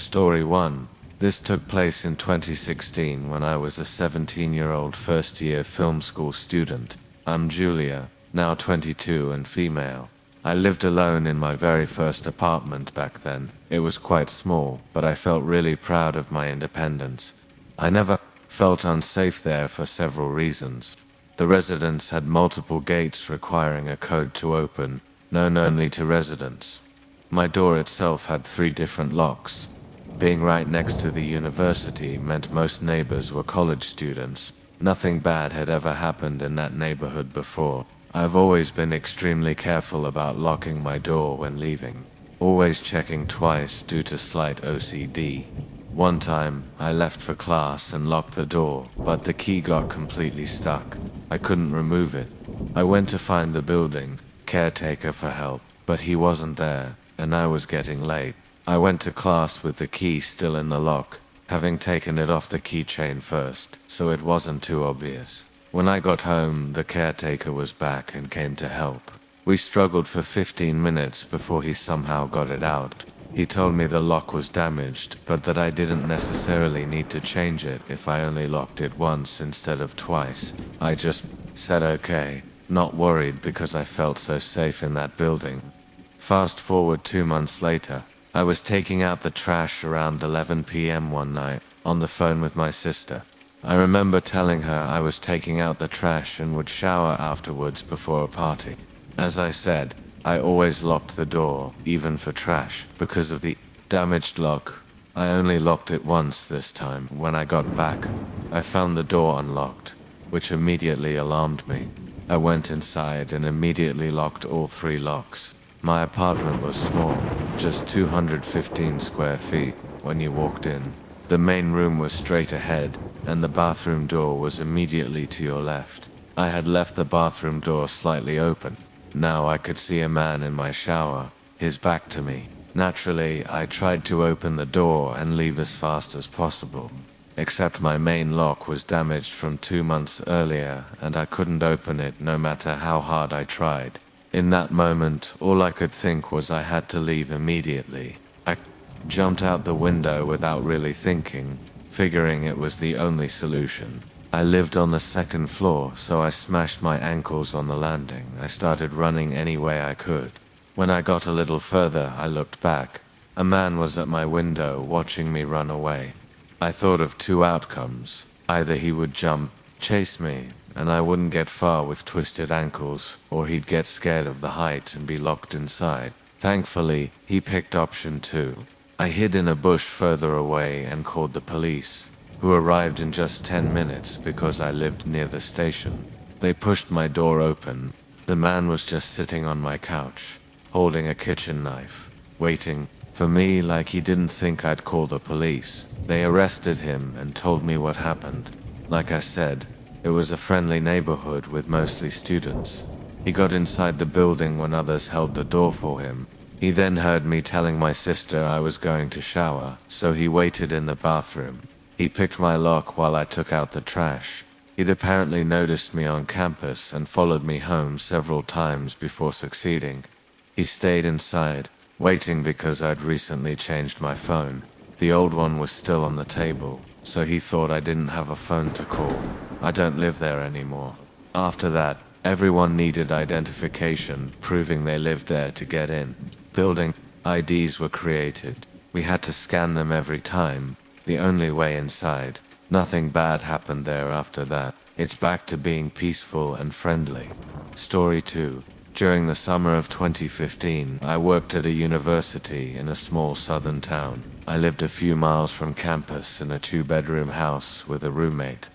Story 1. This took place in 2016 when I was a 17-year-old first-year film school student. I'm Julia, now 22 and female. I lived alone in my very first apartment back then. It was quite small, but I felt really proud of my independence. I never felt unsafe there for several reasons. The residence had multiple gates requiring a code to open, known only to residents. My door itself had 3 different locks. Being right next to the university meant most neighbors were college students. Nothing bad had ever happened in that neighborhood before. I've always been extremely careful about locking my door when leaving, always checking twice due to slight OCD. One time, I left for class and locked the door, but the key got completely stuck. I couldn't remove it. I went to find the building caretaker for help, but he wasn't there, and I was getting late. I went to class with the key still in the lock, having taken it off the keychain first, so it wasn't too obvious. When I got home, the caretaker was back and came to help. We struggled for 15 minutes before he somehow got it out. He told me the lock was damaged, but that I didn't necessarily need to change it if I only locked it once instead of twice. I just said okay, not worried because I felt so safe in that building. Fast forward 2 months later, I was taking out the trash around 11 p.m. one night, on the phone with my sister. I remember telling her I was taking out the trash and would shower afterwards before a party. As I said, I always locked the door, even for trash, because of the damaged lock. I only locked it once this time. When I got back, I found the door unlocked, which immediately alarmed me. I went inside and immediately locked all 3 locks. My apartment was small, just 215 square feet when you walked in. The main room was straight ahead, and the bathroom door was immediately to your left. I had left the bathroom door slightly open. Now I could see a man in my shower, his back to me. Naturally, I tried to open the door and leave as fast as possible. Except my main lock was damaged from 2 months earlier, and I couldn't open it no matter how hard I tried. In that moment, all I could think was I had to leave immediately. I jumped out the window without really thinking, figuring it was the only solution. I lived on the 2nd floor, so I smashed my ankles on the landing. I started running any way I could. When I got a little further, I looked back. A man was at my window watching me run away. I thought of 2 outcomes. Either he would jump, chase me, and I wouldn't get far with twisted ankles, or he'd get scared of the height and be locked inside. Thankfully, he picked option 2. I hid in a bush further away and called the police, who arrived in just 10 minutes because I lived near the station. They pushed my door open. The man was just sitting on my couch, holding a kitchen knife, waiting for me like he didn't think I'd call the police. They arrested him and told me what happened. Like I said, it was a friendly neighborhood with mostly students. He got inside the building when others held the door for him. He then heard me telling my sister I was going to shower, so he waited in the bathroom. He picked my lock while I took out the trash. He'd apparently noticed me on campus and followed me home several times before succeeding. He stayed inside, waiting because I'd recently changed my phone. The old one was still on the table, so he thought I didn't have a phone to call. I don't live there anymore. After that, everyone needed identification, proving they lived there to get in. Building IDs were created. We had to scan them every time, the only way inside. Nothing bad happened there after that. It's back to being peaceful and friendly. Story 2. During the summer of 2015, I worked at a university in a small southern town. I lived a few miles from campus in a 2-bedroom house with a roommate.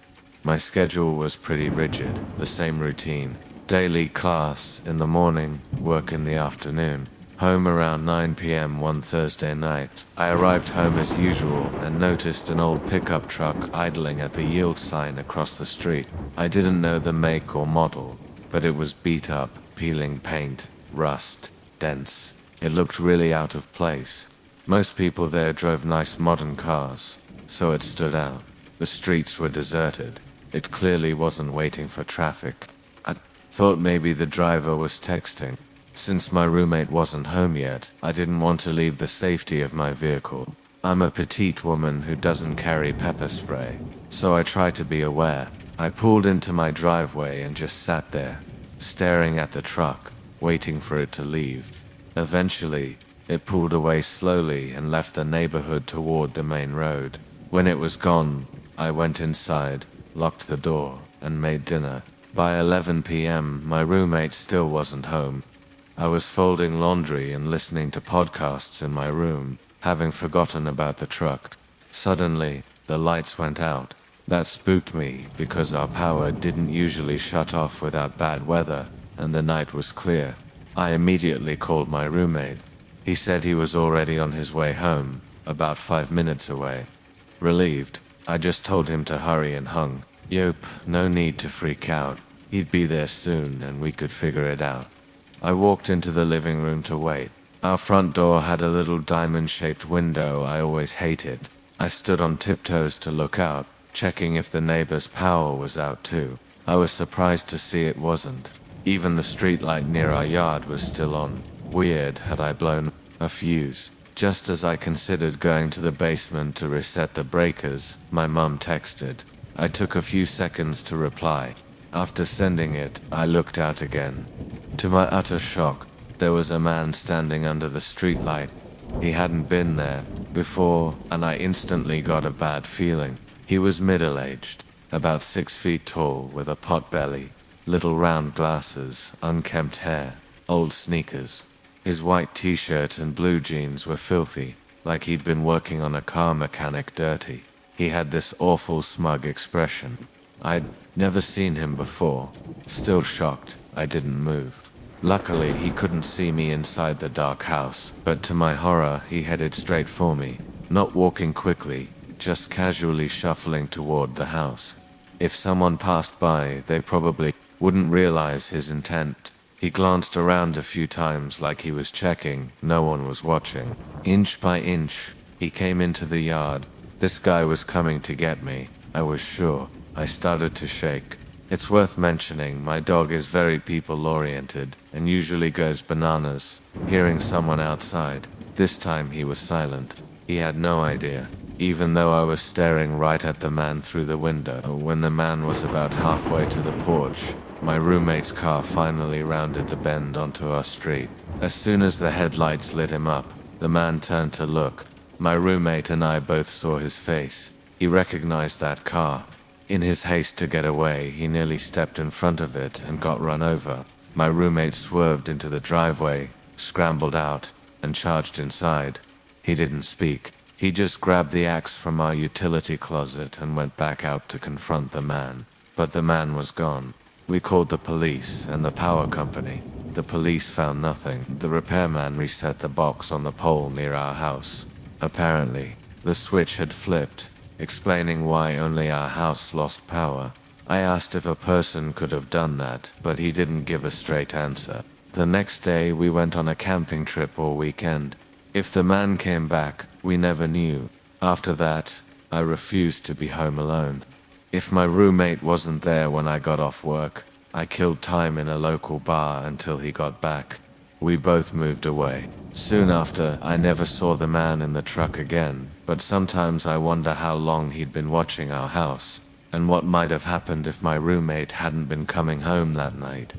My schedule was pretty rigid, the same routine. Daily class in the morning, work in the afternoon. Home around 9 p.m. one Thursday night. I arrived home as usual and noticed an old pickup truck idling at the yield sign across the street. I didn't know the make or model, but it was beat up, peeling paint, rust, dents. It looked really out of place. Most people there drove nice modern cars, so it stood out. The streets were deserted. It clearly wasn't waiting for traffic. I thought maybe the driver was texting. Since my roommate wasn't home yet, I didn't want to leave the safety of my vehicle. I'm a petite woman who doesn't carry pepper spray, so I try to be aware. I pulled into my driveway and just sat there, staring at the truck, waiting for it to leave. Eventually, it pulled away slowly and left the neighborhood toward the main road. When it was gone, I went inside, locked the door, and made dinner. By 11 p.m., my roommate still wasn't home. I was folding laundry and listening to podcasts in my room, having forgotten about the truck. Suddenly, the lights went out. That spooked me because our power didn't usually shut off without bad weather, and the night was clear. I immediately called my roommate. He said he was already on his way home, about 5 minutes away. Relieved, I just told him to hurry and hung. Yup, no need to freak out. He'd be there soon and we could figure it out. I walked into the living room to wait. Our front door had a little diamond-shaped window I always hated. I stood on tiptoes to look out, checking if the neighbor's power was out too. I was surprised to see it wasn't. Even the streetlight near our yard was still on. Weird, had I blown a fuse? Just as I considered going to the basement to reset the breakers, my mum texted. I took a few seconds to reply. After sending it, I looked out again. To my utter shock, there was a man standing under the streetlight. He hadn't been there before, and I instantly got a bad feeling. He was middle-aged, about 6 feet tall, with a pot belly, little round glasses, unkempt hair, old sneakers. His white t-shirt and blue jeans were filthy, like he'd been working on a car mechanic dirty. He had this awful smug expression. I'd never seen him before. Still shocked, I didn't move. Luckily, he couldn't see me inside the dark house, but to my horror, he headed straight for me, not walking quickly, just casually shuffling toward the house. If someone passed by, they probably wouldn't realize his intent. He glanced around a few times like he was checking no one was watching. Inch by inch, he came into the yard. This guy was coming to get me, I was sure. I started to shake. It's worth mentioning, my dog is very people-oriented and usually goes bananas, hearing someone outside. This time he was silent. He had no idea, even though I was staring right at the man through the window. When the man was about halfway to the porch, my roommate's car finally rounded the bend onto our street. As soon as the headlights lit him up, the man turned to look. My roommate and I both saw his face. He recognized that car. In his haste to get away, he nearly stepped in front of it and got run over. My roommate swerved into the driveway, scrambled out, and charged inside. He didn't speak. He just grabbed the axe from our utility closet and went back out to confront the man. But the man was gone. We called the police and the power company. The police found nothing. The repairman reset the box on the pole near our house. Apparently, the switch had flipped, explaining why only our house lost power. I asked if a person could have done that, but he didn't give a straight answer. The next day, we went on a camping trip all weekend. If the man came back, we never knew. After that, I refused to be home alone. If my roommate wasn't there when I got off work, I killed time in a local bar until he got back. We both moved away. Soon after, I never saw the man in the truck again, but sometimes I wonder how long he'd been watching our house, and what might have happened if my roommate hadn't been coming home that night.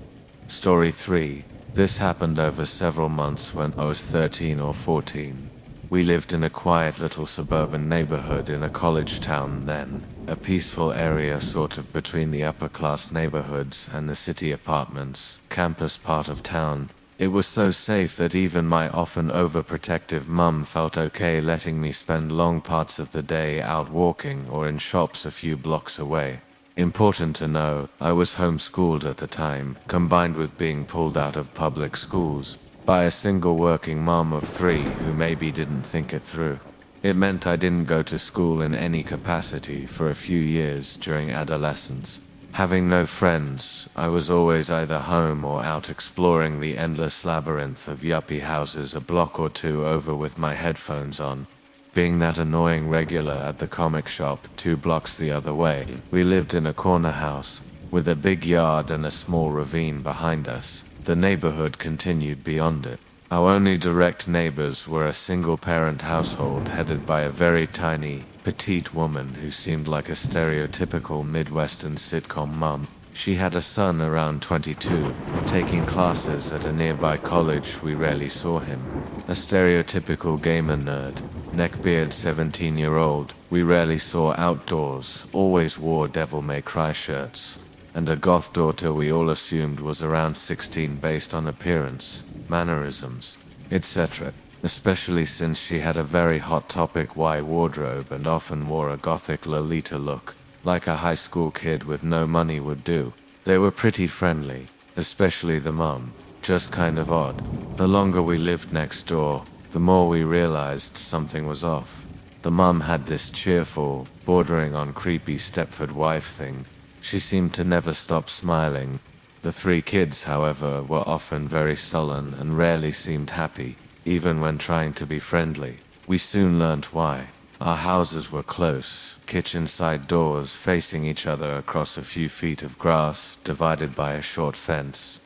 Story 3. This happened over several months when I was 13 or 14. We lived in a quiet little suburban neighborhood in a college town then, a peaceful area sort of between the upper-class neighborhoods and the city apartments, campus part of town. It was so safe that even my often overprotective mum felt okay letting me spend long parts of the day out walking or in shops a few blocks away. Important to know, I was homeschooled at the time, combined with being pulled out of public schools by a single working mom of 3 who maybe didn't think it through. It meant I didn't go to school in any capacity for a few years during adolescence. Having no friends, I was always either home or out exploring the endless labyrinth of yuppie houses a block or two over with my headphones on. Being that annoying regular at the comic shop 2 blocks the other way, we lived in a corner house, with a big yard and a small ravine behind us. The neighborhood continued beyond it. Our only direct neighbors were a single-parent household headed by a very tiny, petite woman who seemed like a stereotypical Midwestern sitcom mom. She had a son around 22, taking classes at a nearby college. We rarely saw him. A stereotypical gamer nerd, neckbeard 17-year-old, we rarely saw outdoors, always wore Devil May Cry shirts. And a goth daughter we all assumed was around 16 based on appearance, mannerisms, etc., especially since she had a very Hot Topic Y wardrobe and often wore a gothic Lolita look, like a high school kid with no money would do. They were pretty friendly, especially the mom, just kind of odd. The longer we lived next door, the more we realized something was off. The mom had this cheerful, bordering on creepy Stepford wife thing. She seemed to never stop smiling. The three kids, however, were often very sullen and rarely seemed happy, even when trying to be friendly. We soon learnt why. Our houses were close, kitchen-side doors facing each other across a few feet of grass, divided by a short fence.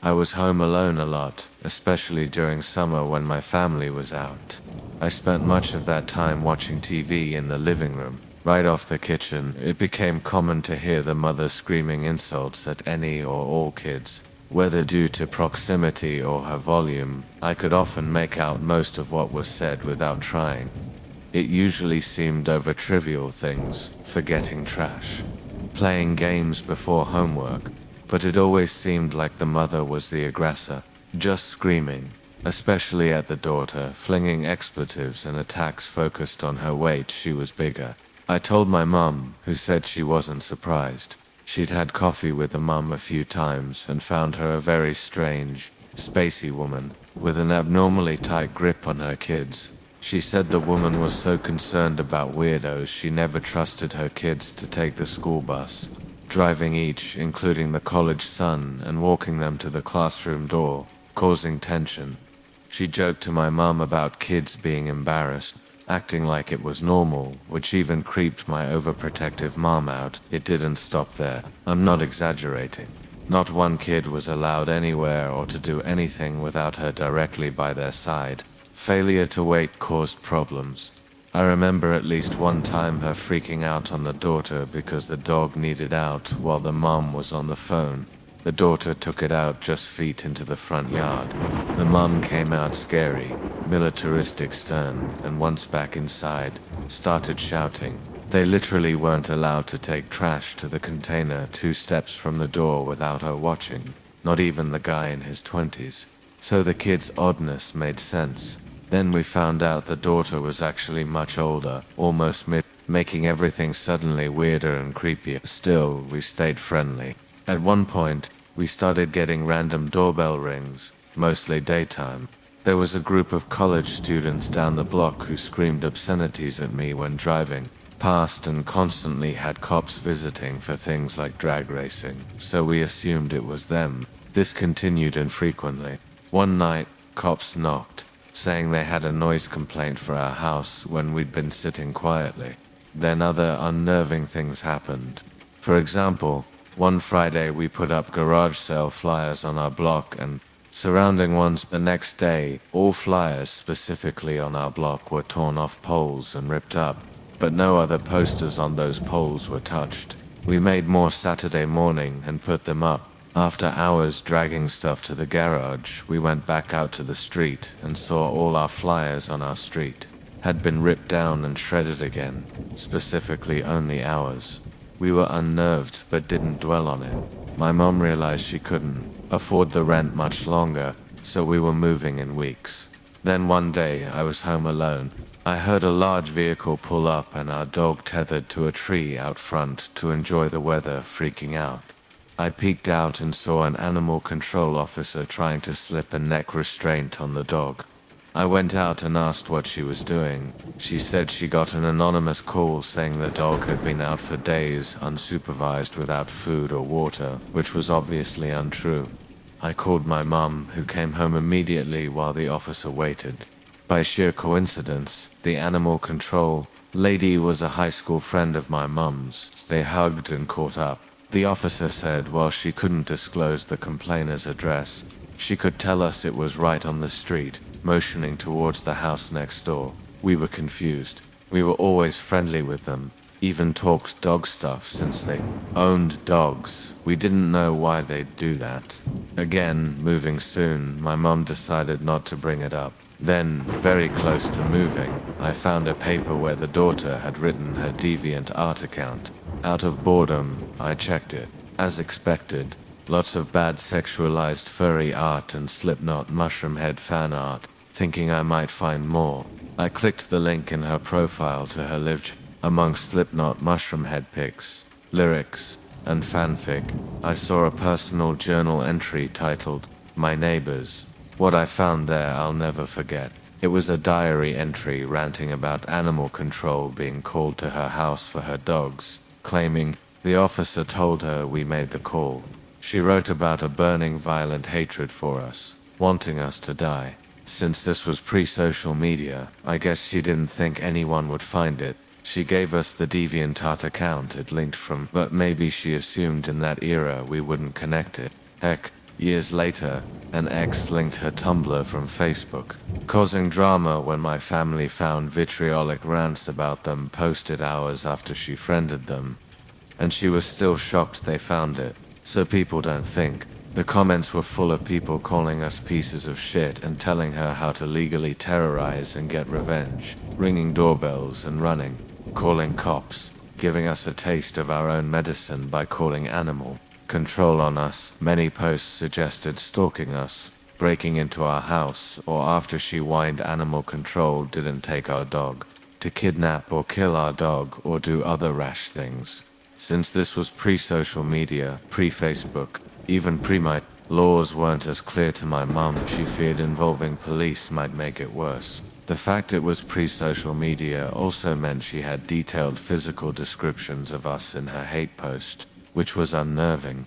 I was home alone a lot, especially during summer when my family was out. I spent much of that time watching TV in the living room. Right off the kitchen, it became common to hear the mother screaming insults at any or all kids. Whether due to proximity or her volume, I could often make out most of what was said without trying. It usually seemed over trivial things, forgetting trash, playing games before homework, but it always seemed like the mother was the aggressor, just screaming, especially at the daughter, flinging expletives and attacks focused on her weight. She was bigger. I told my mum, who said she wasn't surprised. She'd had coffee with the mum a few times and found her a very strange, spacey woman, with an abnormally tight grip on her kids. She said the woman was so concerned about weirdos she never trusted her kids to take the school bus, driving each, including the college son, and walking them to the classroom door, causing tension. She joked to my mum about kids being embarrassed, acting like it was normal, which even creeped my overprotective mom out. It didn't stop there. I'm not exaggerating. Not one kid was allowed anywhere or to do anything without her directly by their side. Failure to wait caused problems. I remember at least one time her freaking out on the daughter because the dog needed out while the mom was on the phone. The daughter took it out just feet into the front yard. The mum came out scary, militaristic stern, and once back inside, started shouting. They literally weren't allowed to take trash to the container 2 steps from the door without her watching, not even the guy in his 20s. So the kid's oddness made sense. Then we found out the daughter was actually much older, almost mid, making everything suddenly weirder and creepier. Still, we stayed friendly. At one point, we started getting random doorbell rings, mostly daytime. There was a group of college students down the block who screamed obscenities at me when driving past and constantly had cops visiting for things like drag racing, so we assumed it was them. This continued infrequently. One night, cops knocked, saying they had a noise complaint for our house when we'd been sitting quietly. Then other unnerving things happened. For example, one Friday we put up garage sale flyers on our block and surrounding ones. The next day, all flyers specifically on our block were torn off poles and ripped up, but no other posters on those poles were touched. We made more Saturday morning and put them up. After hours dragging stuff to the garage, we went back out to the street and saw all our flyers on our street had been ripped down and shredded again, specifically only ours. We were unnerved but didn't dwell on it. My mom realized she couldn't afford the rent much longer, so we were moving in weeks. Then one day I was home alone. I heard a large vehicle pull up and our dog tethered to a tree out front to enjoy the weather, freaking out. I peeked out and saw an animal control officer trying to slip a neck restraint on the dog. I went out and asked what she was doing. She said she got an anonymous call saying the dog had been out for days, unsupervised, without food or water, which was obviously untrue. I called my mum, who came home immediately while the officer waited. By sheer coincidence, the animal control lady was a high school friend of my mum's. They hugged and caught up. The officer said while she couldn't disclose the complainer's address, She could tell us it was right on the street, motioning towards the house next door. We were confused. We were always friendly with them, even talked dog stuff since they owned dogs. We didn't know why they'd do that. Again, moving soon, my mom decided not to bring it up. Then, very close to moving, I found a paper where the daughter had written her DeviantArt account. Out of boredom, I checked it. As expected, lots of bad sexualized furry art and Slipknot mushroom head fan art, thinking I might find more. I clicked the link in her profile to her live amongst Slipknot mushroom head pics, lyrics, and fanfic. I saw a personal journal entry titled, "My Neighbors." What I found there I'll never forget. It was a diary entry ranting about animal control being called to her house for her dogs, claiming the officer told her we made the call. She wrote about a burning violent hatred for us, wanting us to die. Since this was pre-social media, I guess she didn't think anyone would find it. She gave us the DeviantArt account it linked from, but maybe she assumed in that era we wouldn't connect it. Heck, years later, an ex linked her Tumblr from Facebook, causing drama when my family found vitriolic rants about them posted hours after she friended them. And she was still shocked they found it. So people don't think. The comments were full of people calling us pieces of shit and telling her how to legally terrorize and get revenge, ringing doorbells and running, calling cops, giving us a taste of our own medicine by calling animal control on us. Many posts suggested stalking us, breaking into our house, or after she whined animal control didn't take our dog, to kidnap or kill our dog or do other rash things. Since this was pre-social media, pre-Facebook, even pre-my laws weren't as clear to my mum, she feared involving police might make it worse. The fact it was pre-social media also meant she had detailed physical descriptions of us in her hate post, which was unnerving.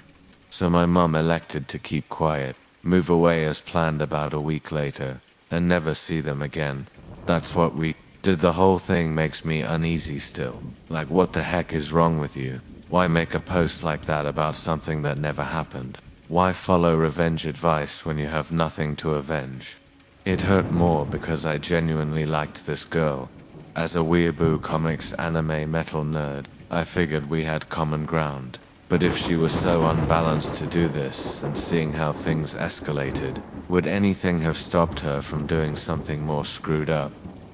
So my mum elected to keep quiet, move away as planned about a week later, and never see them again. That's what we did. The whole thing makes me uneasy still. Like, what the heck is wrong with you? Why make a post like that about something that never happened? Why follow revenge advice when you have nothing to avenge? It hurt more because I genuinely liked this girl. As a weeaboo comics anime metal nerd, I figured we had common ground. But if she was so unbalanced to do this, and seeing how things escalated, would anything have stopped her from doing something more screwed up?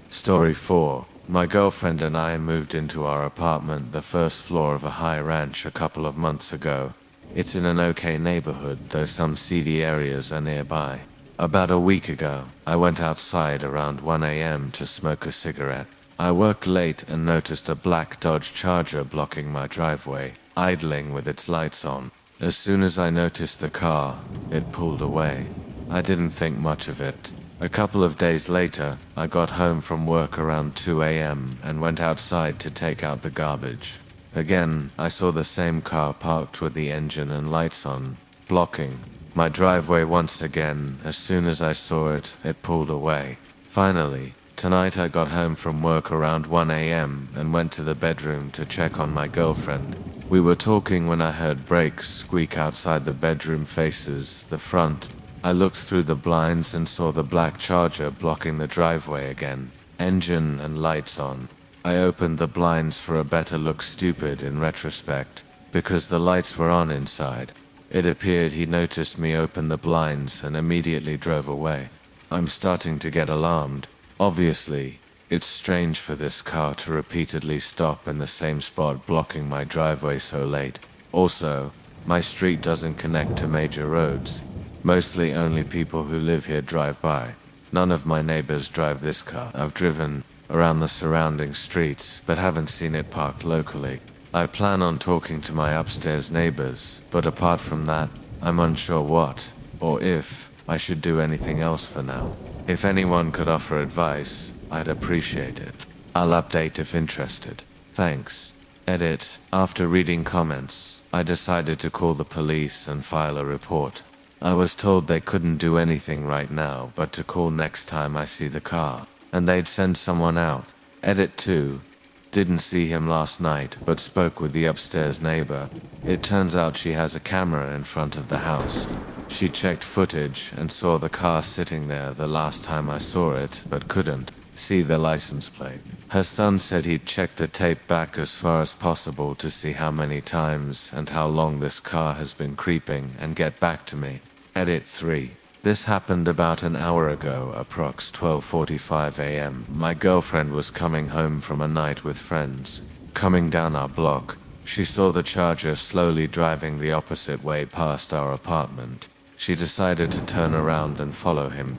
Story 4. My girlfriend and I moved into our apartment, the first floor of a high ranch, a couple of months ago. It's in an okay neighborhood, though some seedy areas are nearby. About a week ago, I went outside around 1 a.m. to smoke a cigarette. I worked late and noticed a black Dodge Charger blocking my driveway, idling with its lights on. As soon as I noticed the car, it pulled away. I didn't think much of it. A couple of days later, I got home from work around 2 a.m. and went outside to take out the garbage. Again, I saw the same car parked with the engine and lights on, blocking my driveway once again. As soon as I saw it, it pulled away. Finally, tonight I got home from work around 1 a.m. and went to the bedroom to check on my girlfriend. We were talking when I heard brakes squeak outside the bedroom faces, the front. I looked through the blinds and saw the black Charger blocking the driveway again, engine and lights on. I opened the blinds for a better look, stupid in retrospect, because the lights were on inside. It appeared he noticed me open the blinds and immediately drove away. I'm starting to get alarmed. Obviously, it's strange for this car to repeatedly stop in the same spot, blocking my driveway so late. Also, my street doesn't connect to major roads. Mostly only people who live here drive by. None of my neighbors drive this car. I've driven around the surrounding streets, but haven't seen it parked locally. I plan on talking to my upstairs neighbors, but apart from that, I'm unsure what, or if, I should do anything else for now. If anyone could offer advice, I'd appreciate it. I'll update if interested. Thanks. Edit. After reading comments, I decided to call the police and file a report. I was told they couldn't do anything right now, but to call next time I see the car, and they'd send someone out. Edit 2. Didn't see him last night, but spoke with the upstairs neighbor. It turns out she has a camera in front of the house. She checked footage and saw the car sitting there the last time I saw it, but couldn't see the license plate. Her son said he'd check the tape back as far as possible to see how many times and how long this car has been creeping and get back to me. Edit 3. This happened about an hour ago, approx 12:45 a.m. My girlfriend was coming home from a night with friends. Coming down our block, she saw the Charger slowly driving the opposite way past our apartment. She decided to turn around and follow him.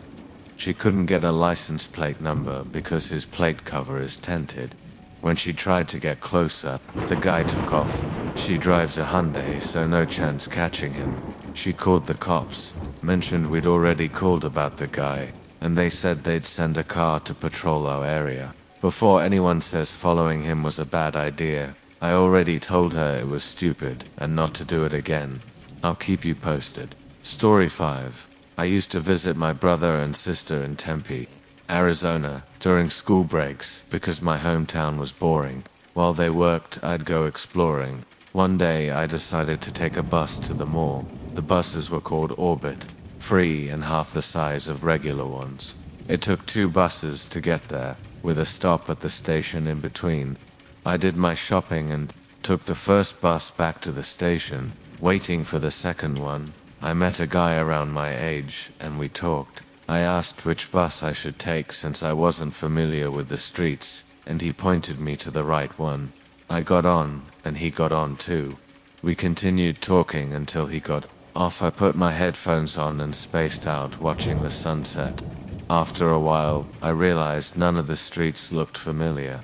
She couldn't get a license plate number because his plate cover is tinted. When she tried to get closer, the guy took off. She drives a Hyundai, so no chance catching him. She called the cops, mentioned we'd already called about the guy, and they said they'd send a car to patrol our area. Before anyone says following him was a bad idea, I already told her it was stupid and not to do it again. I'll keep you posted. Story 5. I used to visit my brother and sister in Tempe, Arizona, during school breaks because my hometown was boring. While they worked, I'd go exploring. One day, I decided to take a bus to the mall. The buses were called Orbit, free and half the size of regular ones. It took 2 buses to get there, with a stop at the station in between. I did my shopping and took the first bus back to the station. Waiting for the second one, I met a guy around my age, and we talked. I asked which bus I should take since I wasn't familiar with the streets, and he pointed me to the right one. I got on, and he got on too. We continued talking until he got off. I put my headphones on and spaced out watching the sunset. After a while, I realized none of the streets looked familiar.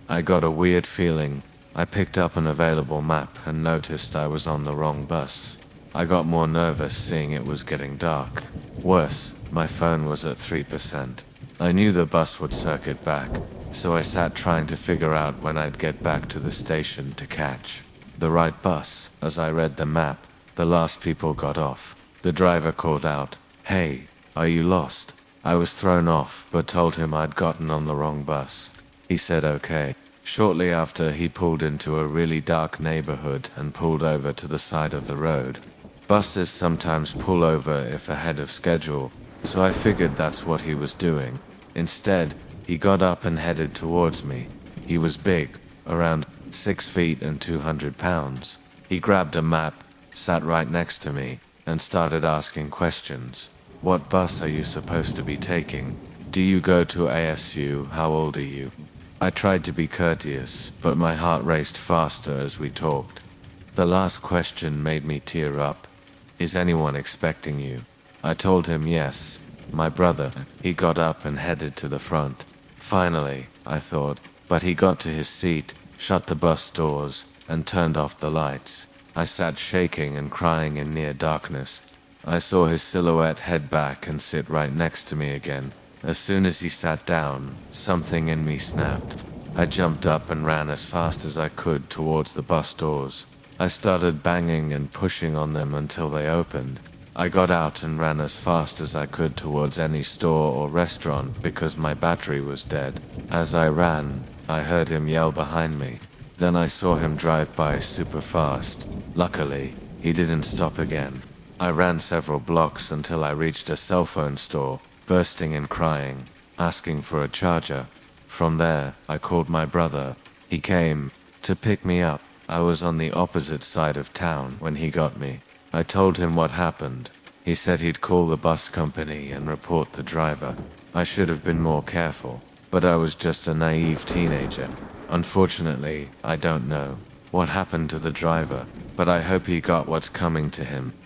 I got a weird feeling. I picked up an available map and noticed I was on the wrong bus. I got more nervous seeing it was getting dark. Worse, my phone was at 3%. I knew the bus would circuit back, so I sat trying to figure out when I'd get back to the station to catch the right bus. As I read the map, the last people got off. The driver called out, "Hey, are you lost?" I was thrown off, but told him I'd gotten on the wrong bus. He said okay. Shortly after, he pulled into a really dark neighborhood and pulled over to the side of the road. Buses sometimes pull over if ahead of schedule, so I figured that's what he was doing. Instead, he got up and headed towards me. He was big, around 6 feet and 200 pounds. He grabbed a map, sat right next to me, and started asking questions. "What bus are you supposed to be taking? Do you go to ASU? How old are you?" I tried to be courteous, but my heart raced faster as we talked. The last question made me tear up. "Is anyone expecting you?" I told him yes, my brother. He got up and headed to the front. Finally, I thought, but he got to his seat, shut the bus doors, and turned off the lights. I sat shaking and crying in near darkness. I saw his silhouette head back and sit right next to me again. As soon as he sat down, something in me snapped. I jumped up and ran as fast as I could towards the bus doors. I started banging and pushing on them until they opened. I got out and ran as fast as I could towards any store or restaurant because my battery was dead. As I ran, I heard him yell behind me. Then I saw him drive by super fast. Luckily, he didn't stop again. I ran several blocks until I reached a cell phone store, bursting and crying, asking for a charger. From there, I called my brother. He came to pick me up. I was on the opposite side of town when he got me. I told him what happened. He said he'd call the bus company and report the driver. I should have been more careful, but I was just a naive teenager. Unfortunately, I don't know what happened to the driver, but I hope he got what's coming to him.